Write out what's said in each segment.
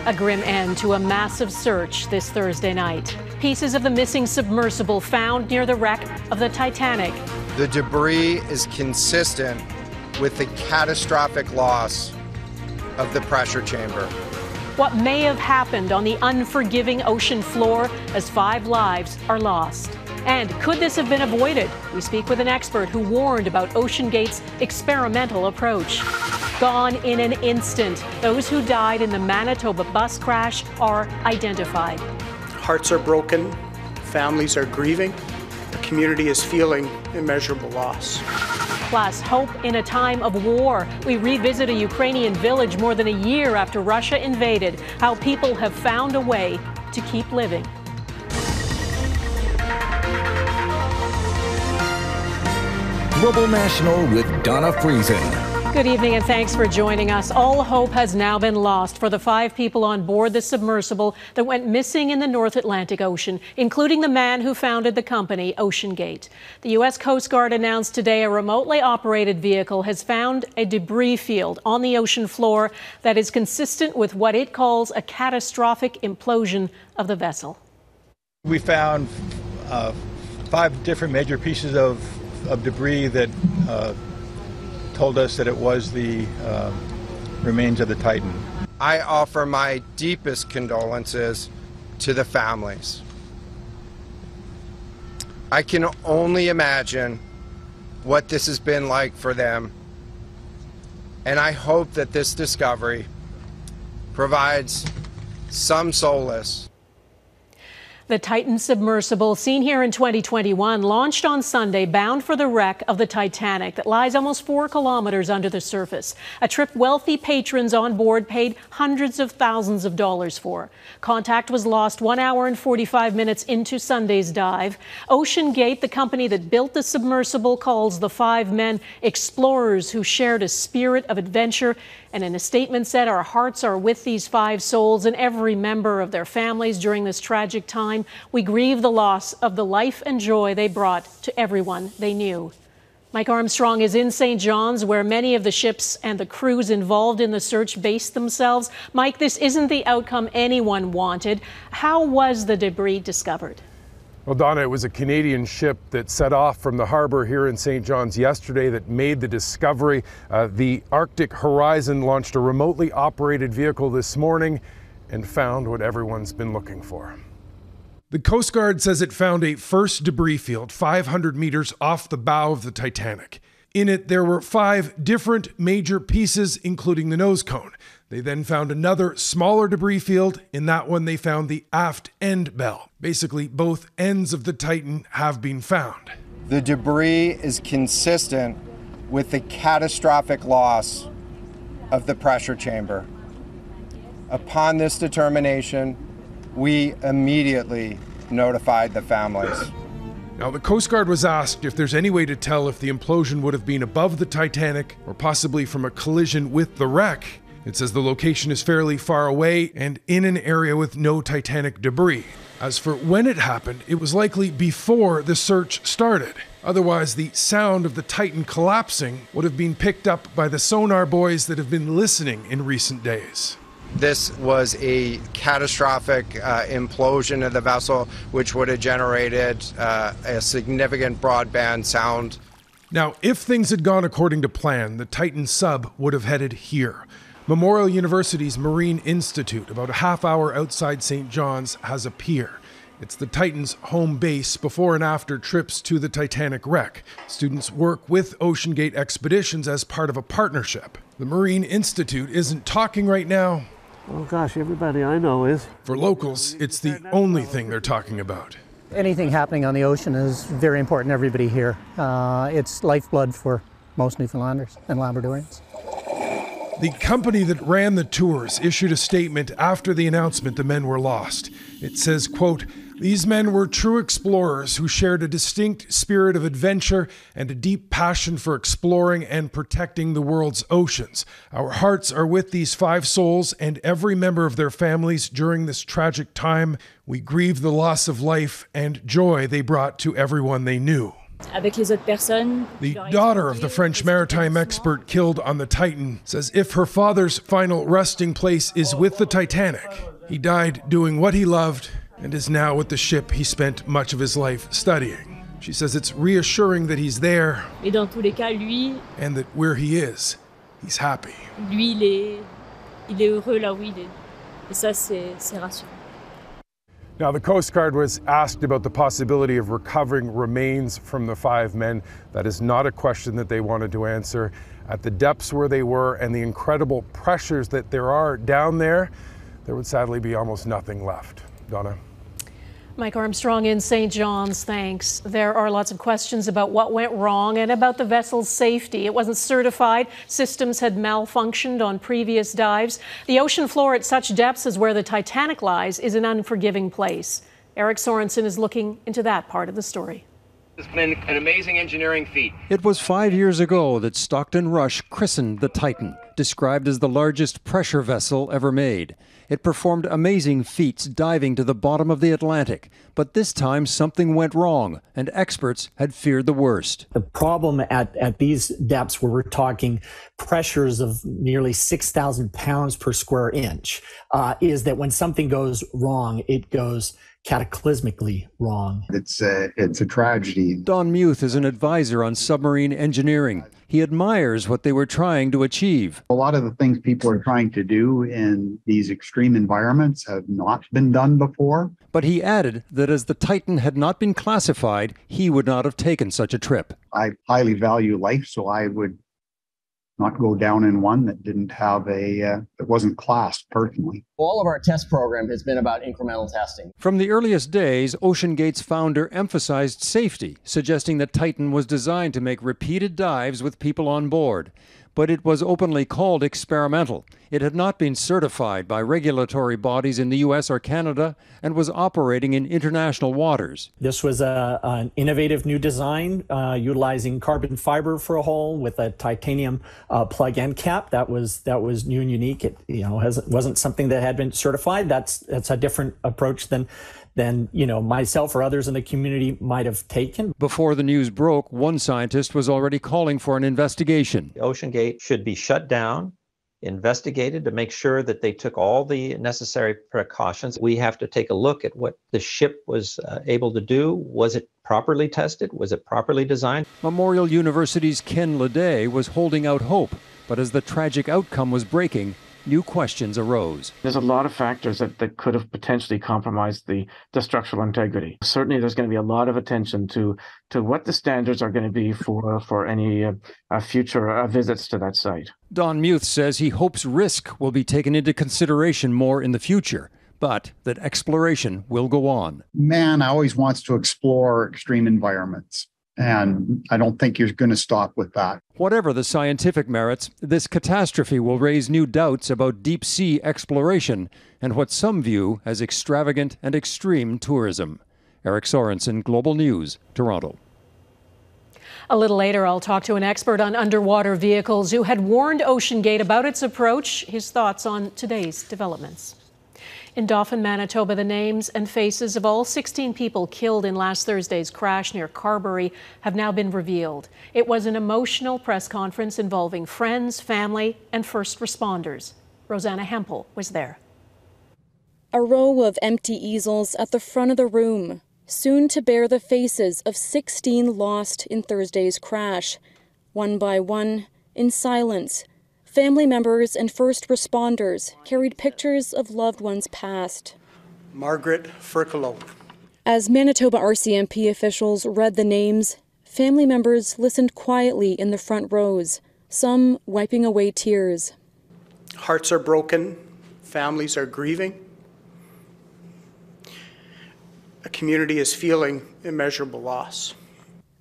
A grim end to a massive search this Thursday night. Pieces of the missing submersible found near the wreck of the Titanic. The debris is consistent with the catastrophic loss of the pressure chamber. What may have happened on the unforgiving ocean floor as 5 lives are lost? And could this have been avoided? We speak with an expert who warned about OceanGate's experimental approach. Gone in an instant. Those who died in the Manitoba bus crash are identified. Hearts are broken, families are grieving, the community is feeling immeasurable loss. Plus, hope in a time of war. We revisit a Ukrainian village more than a year after Russia invaded, how people have found a way to keep living. Global National with Dawna Friesen. Good evening and thanks for joining us. All hope has now been lost for the 5 people on board the submersible that went missing in the North Atlantic Ocean, including the man who founded the company, OceanGate. The U.S. Coast Guard announced today a remotely operated vehicle has found a debris field on the ocean floor that is consistent with what it calls a catastrophic implosion of the vessel. We found 5 different major pieces of debris that told us that it was the remains of the Titan. I offer my deepest condolences to the families. I can only imagine what this has been like for them, and I hope that this discovery provides some solace. The Titan submersible, seen here in 2021, launched on Sunday bound for the wreck of the Titanic that lies almost 4 kilometers under the surface. A trip wealthy patrons on board paid hundreds of thousands of dollars for. Contact was lost 1 hour and 45 minutes into Sunday's dive. OceanGate, the company that built the submersible, calls the 5 men explorers who shared a spirit of adventure, and in a statement said, "Our hearts are with these 5 souls and every member of their families during this tragic time. We grieve the loss of the life and joy they brought to everyone they knew." Mike Armstrong is in St. John's, where many of the ships and the crews involved in the search based themselves. Mike, this isn't the outcome anyone wanted. How was the debris discovered? Well, Dawna, it was a Canadian ship that set off from the harbor here in St. John's yesterday that made the discovery. The Arctic Horizon launched a remotely operated vehicle this morning and found what everyone's been looking for. The Coast Guard says it found a first debris field 500 meters off the bow of the Titanic. In it, there were 5 different major pieces, including the nose cone. They then found another smaller debris field. In that one, they found the aft end bell. Basically, both ends of the Titan have been found. The debris is consistent with the catastrophic loss of the pressure chamber. Upon this determination, we immediately notified the families. Now, the Coast Guard was asked if there's any way to tell if the implosion would have been above the Titanic or possibly from a collision with the wreck. It says the location is fairly far away and in an area with no Titanic debris. As for when it happened, it was likely before the search started. Otherwise, the sound of the Titan collapsing would have been picked up by the sonar boys that have been listening in recent days. This was a catastrophic implosion of the vessel, which would have generated a significant broadband sound. Now, if things had gone according to plan, the Titan sub would have headed here. Memorial University's Marine Institute, about a half hour outside St. John's, has a pier. It's the Titan's home base before and after trips to the Titanic wreck. Students work with OceanGate Expeditions as part of a partnership. The Marine Institute isn't talking right now. Oh gosh, everybody I know is. For locals, it's the only thing they're talking about. Anything happening on the ocean is very important to everybody here. It's lifeblood for most Newfoundlanders and Labradorians. The company that ran the tours issued a statement after the announcement the men were lost. It says, quote, "These men were true explorers who shared a distinct spirit of adventure and a deep passion for exploring and protecting the world's oceans. Our hearts are with these 5 souls and every member of their families during this tragic time. We grieve the loss of life and joy they brought to everyone they knew." The daughter of the French maritime expert killed on the Titan says if her father's final resting place is with the Titanic, he died doing what he loved and is now with the ship he spent much of his life studying. She says it's reassuring that he's there and that where he is, he's happy. Now, the Coast Guard was asked about the possibility of recovering remains from the 5 men. That is not a question that they wanted to answer. At the depths where they were and the incredible pressures that there are down there, there would sadly be almost nothing left. Dawna. Mike Armstrong in St. John's, thanks. There are lots of questions about what went wrong and about the vessel's safety. It wasn't certified. Systems had malfunctioned on previous dives. The ocean floor at such depths as where the Titanic lies is an unforgiving place. Eric Sorensen is looking into that part of the story. It's been an amazing engineering feat. It was 5 years ago that Stockton Rush christened the Titan, described as the largest pressure vessel ever made. It performed amazing feats diving to the bottom of the Atlantic, but this time something went wrong, and experts had feared the worst. The problem at these depths, where we're talking pressures of nearly 6,000 pounds per square inch, is that when something goes wrong, it goes cataclysmically wrong. It's a tragedy. Don Muth is an advisor on submarine engineering. He admires what they were trying to achieve. A lot of the things people are trying to do in these extreme environments have not been done before. But he added that as the Titan had not been classified, he would not have taken such a trip. I highly value life, so I would not go down in one that didn't have that wasn't classed personally. All of our test program has been about incremental testing. From the earliest days, OceanGate's founder emphasized safety, suggesting that Titan was designed to make repeated dives with people on board. But it was openly called experimental. It had not been certified by regulatory bodies in the U.S. or Canada and was operating in international waters. This was an innovative new design utilizing carbon fiber for a hull with a titanium plug end cap. That was new and unique. It wasn't something that had been certified. That's a different approach than myself or others in the community might have taken. Before the news broke, one scientist was already calling for an investigation. OceanGate should be shut down, investigated to make sure that they took all the necessary precautions. We have to take a look at what the ship was able to do. Was it properly tested? Was it properly designed? Memorial University's Ken Leday was holding out hope, but as the tragic outcome was breaking, new questions arose. There's a lot of factors that could have potentially compromised the structural integrity. Certainly there's going to be a lot of attention to what the standards are going to be for any future visits to that site. Don Muth says he hopes risk will be taken into consideration more in the future, but that exploration will go on. Man always wants to explore extreme environments, and I don't think you're going to stop with that. Whatever the scientific merits, this catastrophe will raise new doubts about deep-sea exploration and what some view as extravagant and extreme tourism. Eric Sorensen, Global News, Toronto. A little later, I'll talk to an expert on underwater vehicles who had warned OceanGate about its approach. His thoughts on today's developments. In Dauphin, Manitoba, the names and faces of all 16 people killed in last Thursday's crash near Carberry have now been revealed. It was an emotional press conference involving friends, family, and first responders. Rosanna Hempel was there. A row of empty easels at the front of the room, soon to bear the faces of 16 lost in Thursday's crash. One by one, in silence, family members and first responders carried pictures of loved ones passed. Margaret Furcalo. As Manitoba RCMP officials read the names, family members listened quietly in the front rows, some wiping away tears. Hearts are broken, families are grieving. A community is feeling immeasurable loss.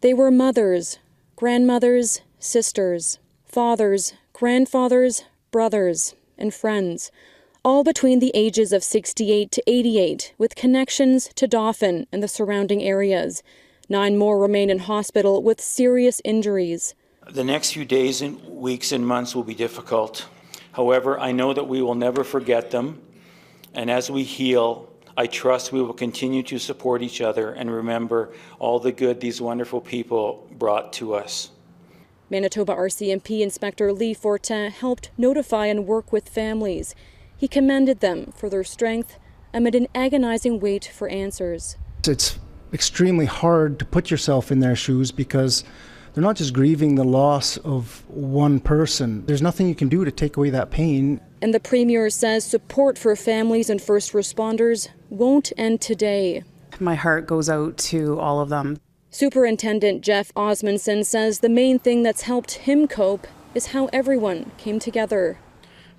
They were mothers, grandmothers, sisters, fathers, grandfathers, brothers, and friends, all between the ages of 68 to 88, with connections to Dauphin and the surrounding areas. 9 more remain in hospital with serious injuries. The next few days and weeks and months will be difficult. However, I know that we will never forget them, and as we heal, I trust we will continue to support each other and remember all the good these wonderful people brought to us. Manitoba RCMP Inspector Lee Fortin helped notify and work with families. He commended them for their strength amid an agonizing wait for answers. It's extremely hard to put yourself in their shoes because they're not just grieving the loss of one person. There's nothing you can do to take away that pain. And the Premier says support for families and first responders won't end today. My heart goes out to all of them. Superintendent Jeff Osmondson says the main thing that's helped him cope is how everyone came together.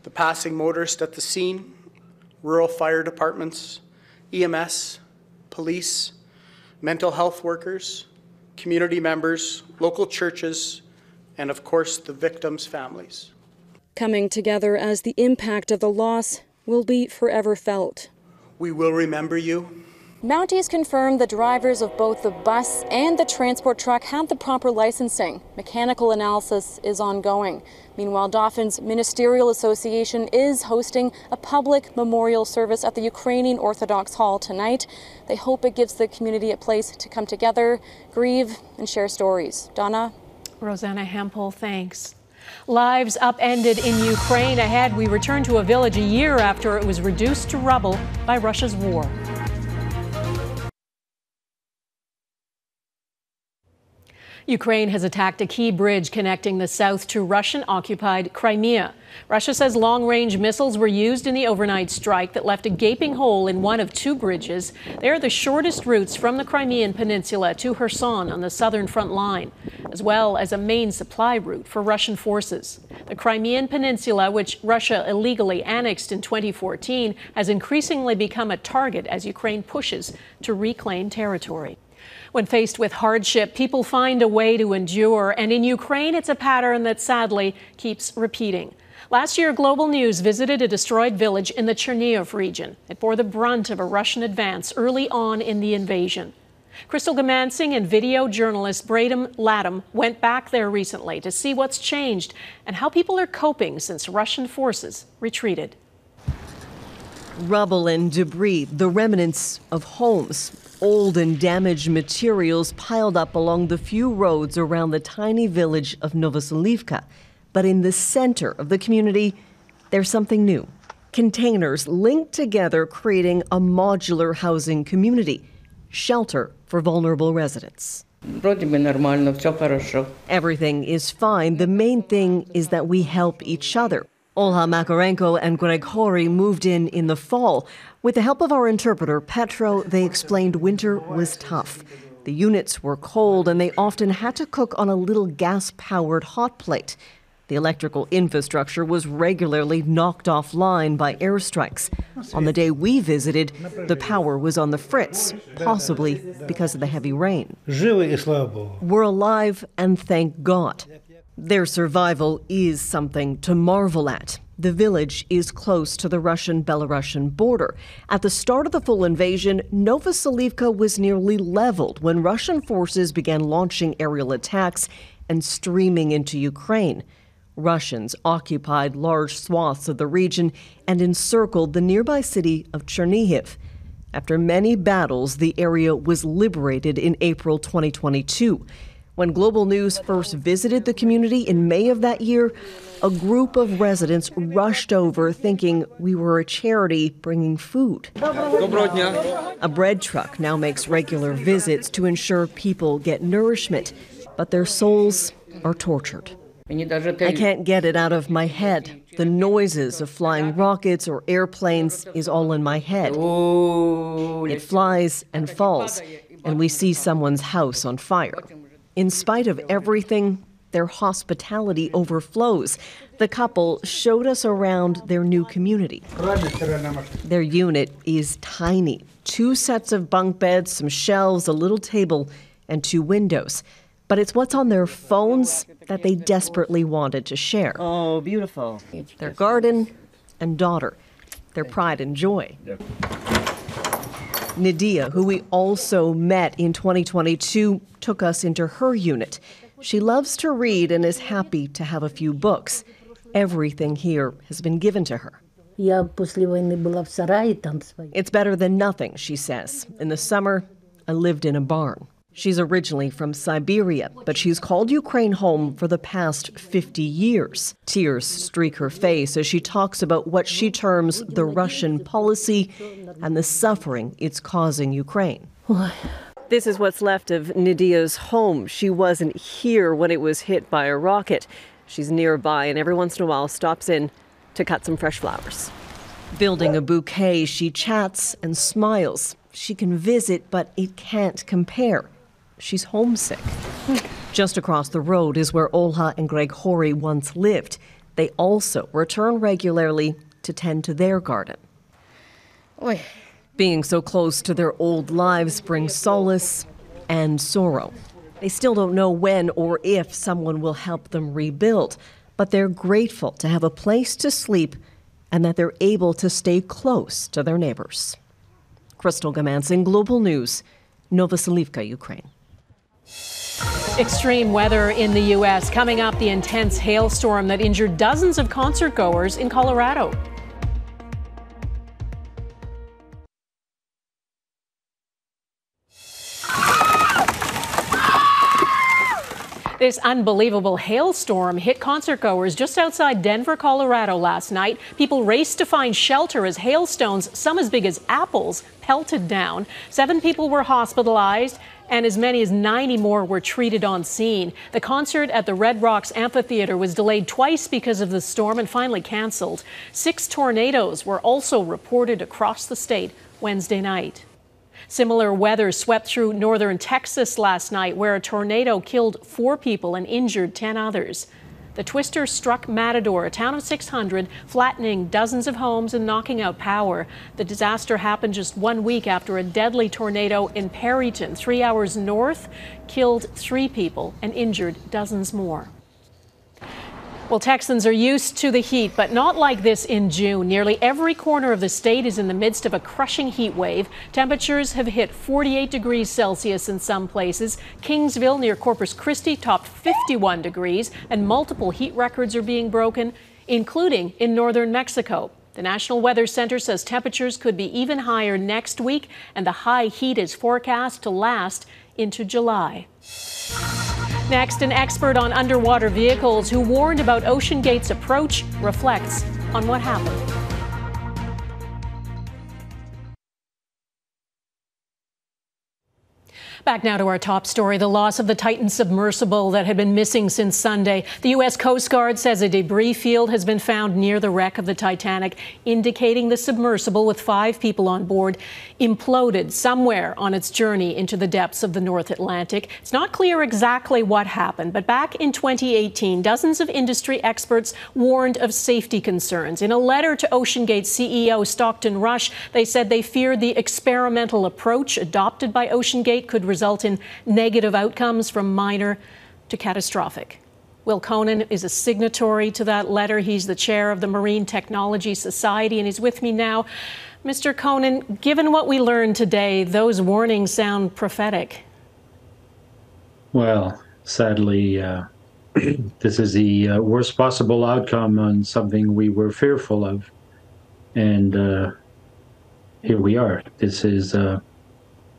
The passing motorist at the scene, rural fire departments, EMS, police, mental health workers, community members, local churches, and of course the victims' families. Coming together as the impact of the loss will be forever felt. We will remember you. Mounties confirmed the drivers of both the bus and the transport truck had the proper licensing. Mechanical analysis is ongoing. Meanwhile, Dauphin's Ministerial Association is hosting a public memorial service at the Ukrainian Orthodox Hall tonight. They hope it gives the community a place to come together, grieve, and share stories. Dawna? Rosanna Hempel, thanks. Lives upended in Ukraine. Ahead, we return to a village a year after it was reduced to rubble by Russia's war. Ukraine has attacked a key bridge connecting the south to Russian-occupied Crimea. Russia says long-range missiles were used in the overnight strike that left a gaping hole in one of two bridges. They are the shortest routes from the Crimean Peninsula to Kherson on the southern front line, as well as a main supply route for Russian forces. The Crimean Peninsula, which Russia illegally annexed in 2014, has increasingly become a target as Ukraine pushes to reclaim territory. When faced with hardship, people find a way to endure, and in Ukraine, it's a pattern that sadly keeps repeating. Last year, Global News visited a destroyed village in the Chernihiv region. It bore the brunt of a Russian advance early on in the invasion. Crystal Gamansing and video journalist Braden Latham went back there recently to see what's changed and how people are coping since Russian forces retreated. Rubble and debris, the remnants of homes. Old and damaged materials piled up along the few roads around the tiny village of Novoselivka. But in the center of the community, there's something new. Containers linked together, creating a modular housing community. Shelter for vulnerable residents. Everything is fine. The main thing is that we help each other. Olha Makarenko and Greg Hori moved in the fall. With the help of our interpreter, Petro, they explained winter was tough. The units were cold and they often had to cook on a little gas-powered hot plate. The electrical infrastructure was regularly knocked offline by airstrikes. On the day we visited, the power was on the fritz, possibly because of the heavy rain. We're alive and thank God. Their survival is something to marvel at. The village is close to the Russian-Belarusian border. At the start of the full invasion, Novoselivka was nearly leveled when Russian forces began launching aerial attacks and streaming into Ukraine. Russians occupied large swaths of the region and encircled the nearby city of Chernihiv. After many battles, the area was liberated in April 2022. When Global News first visited the community in May of that year, a group of residents rushed over thinking we were a charity bringing food. A bread truck now makes regular visits to ensure people get nourishment, but their souls are tortured. I can't get it out of my head. The noises of flying rockets or airplanes is all in my head. It flies and falls, and we see someone's house on fire. In spite of everything, their hospitality overflows. The couple showed us around their new community. Their unit is tiny. 2 sets of bunk beds, some shelves, a little table, and 2 windows. But it's what's on their phones that they desperately wanted to share. Oh, beautiful. Their garden and daughter, their pride and joy. Nadia, who we also met in 2022, took us into her unit. She loves to read and is happy to have a few books. Everything here has been given to her. It's better than nothing, she says. In the summer, I lived in a barn. She's originally from Siberia, but she's called Ukraine home for the past 50 years. Tears streak her face as she talks about what she terms the Russian policy and the suffering it's causing Ukraine. This is what's left of Nadia's home. She wasn't here when it was hit by a rocket. She's nearby and every once in a while stops in to cut some fresh flowers. Building a bouquet, she chats and smiles. She can visit, but it can't compare. She's homesick. Just across the road is where Olha and Grigory once lived. They also return regularly to tend to their garden. Being so close to their old lives brings solace and sorrow. They still don't know when or if someone will help them rebuild, but they're grateful to have a place to sleep and that they're able to stay close to their neighbors. Crystal Gamansin, Global News, Novoselivka, Ukraine. Extreme weather in the U.S. Coming up, the intense hailstorm that injured dozens of concertgoers in Colorado. This unbelievable hailstorm hit concertgoers just outside Denver, Colorado last night. People raced to find shelter as hailstones, some as big as apples, pelted down. 7 people were hospitalized and as many as 90 more were treated on scene. The concert at the Red Rocks Amphitheater was delayed twice because of the storm and finally canceled. 6 tornadoes were also reported across the state Wednesday night. Similar weather swept through northern Texas last night, where a tornado killed 4 people and injured 10 others. The twister struck Matador, a town of 600, flattening dozens of homes and knocking out power. The disaster happened just 1 week after a deadly tornado in Perryton, 3 hours north, killed 3 people and injured dozens more. Well, Texans are used to the heat, but not like this in June. Nearly every corner of the state is in the midst of a crushing heat wave. Temperatures have hit 48 degrees Celsius in some places. Kingsville near Corpus Christi topped 51 degrees, and multiple heat records are being broken, including in northern Mexico. The National Weather Center says temperatures could be even higher next week, and the high heat is forecast to last into July. Next, an expert on underwater vehicles who warned about OceanGate's approach reflects on what happened. Back now to our top story, the loss of the Titan submersible that had been missing since Sunday. The U.S. Coast Guard says a debris field has been found near the wreck of the Titanic, indicating the submersible with 5 people on board imploded somewhere on its journey into the depths of the North Atlantic. It's not clear exactly what happened, but back in 2018, dozens of industry experts warned of safety concerns. In a letter to OceanGate CEO Stockton Rush, they said they feared the experimental approach adopted by OceanGate could result in negative outcomes from minor to catastrophic. Will Khonen is a signatory to that letter. He's the chair of the Marine Technology Society, and he's with me now. Mr. Khonen, given what we learned today, those warnings sound prophetic. Well, sadly, this is the worst possible outcome on something we were fearful of. And here we are. This is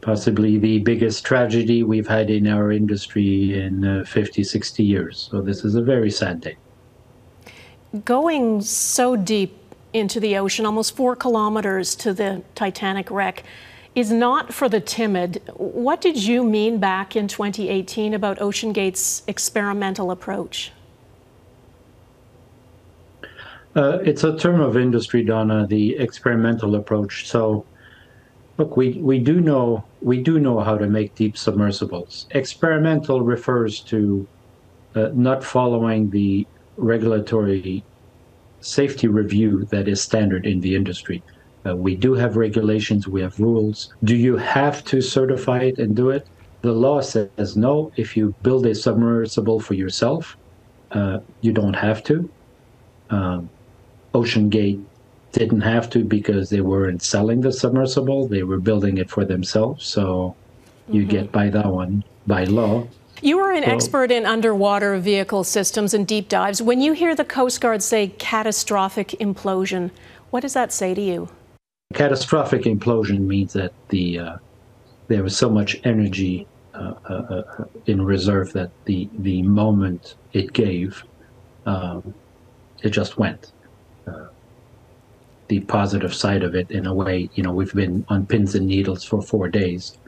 possibly the biggest tragedy we've had in our industry in 50, 60 years. So this is a very sad day. Going so deep into the ocean, almost 4 kilometers to the Titanic wreck, is not for the timid. What did you mean back in 2018 about OceanGate's experimental approach? It's a term of industry, Dawna, the experimental approach. So look, we do know how to make deep submersibles. Experimental refers to not following the regulatory safety review that is standard in the industry. We do have regulations, we have rules. Do you have to certify it and do it? The law says no. If you build a submersible for yourself, you don't have to. OceanGate didn't have to because they weren't selling the submersible. They were building it for themselves. So you get by that one by law. You are an expert in underwater vehicle systems and deep dives. When you hear the Coast Guard say catastrophic implosion, what does that say to you? Catastrophic implosion means that there was so much energy in reserve that the moment it gave, it just went. The positive side of it, in a way, we've been on pins and needles for 4 days.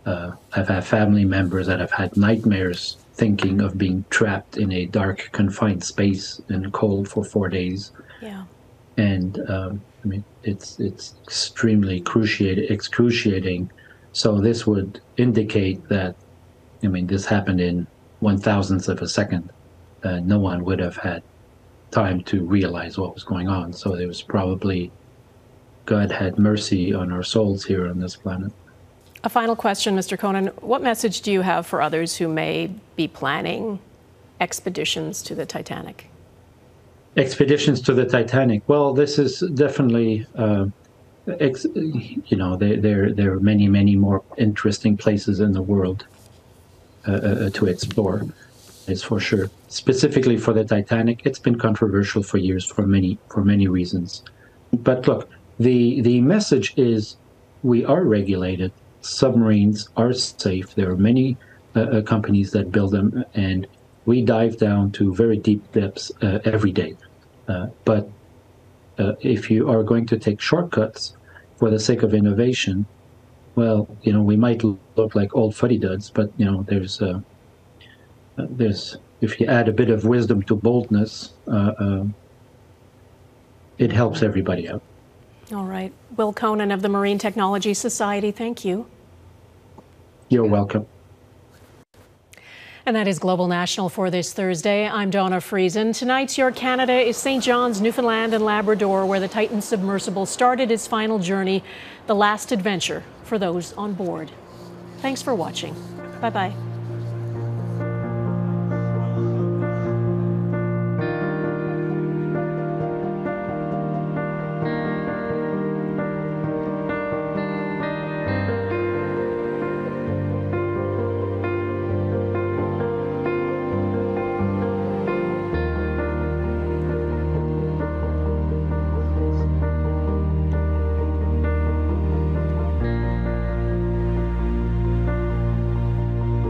I've had family members that have had nightmares thinking of being trapped in a dark, confined space and cold for 4 days. Yeah. And I mean, it's extremely excruciating. So this would indicate that, I mean, this happened in 1,000th of a second. No one would have had time to realize what was going on. So it was probably, God had mercy on our souls here on this planet. A final question, Mr. Khonen. What message do you have for others who may be planning expeditions to the Titanic? Expeditions to the Titanic. Well, this is definitely, there are many, many more interesting places in the world to explore. It's for sure. Specifically for the Titanic, it's been controversial for years for many reasons. But look, the message is we are regulated. Submarines are safe. There are many companies that build them, and we dive down to very deep depths every day. But if you are going to take shortcuts for the sake of innovation, well, we might look like old fuddy-duds, but there's if you add a bit of wisdom to boldness, it helps everybody out. All right. Will Khonen of the Marine Technology Society, thank you. You're welcome. And that is Global National for this Thursday. I'm Dawna Friesen. Tonight's Your Canada is St. John's, Newfoundland and Labrador, where the Titan submersible started its final journey, the last adventure for those on board. Thanks for watching. Bye-bye.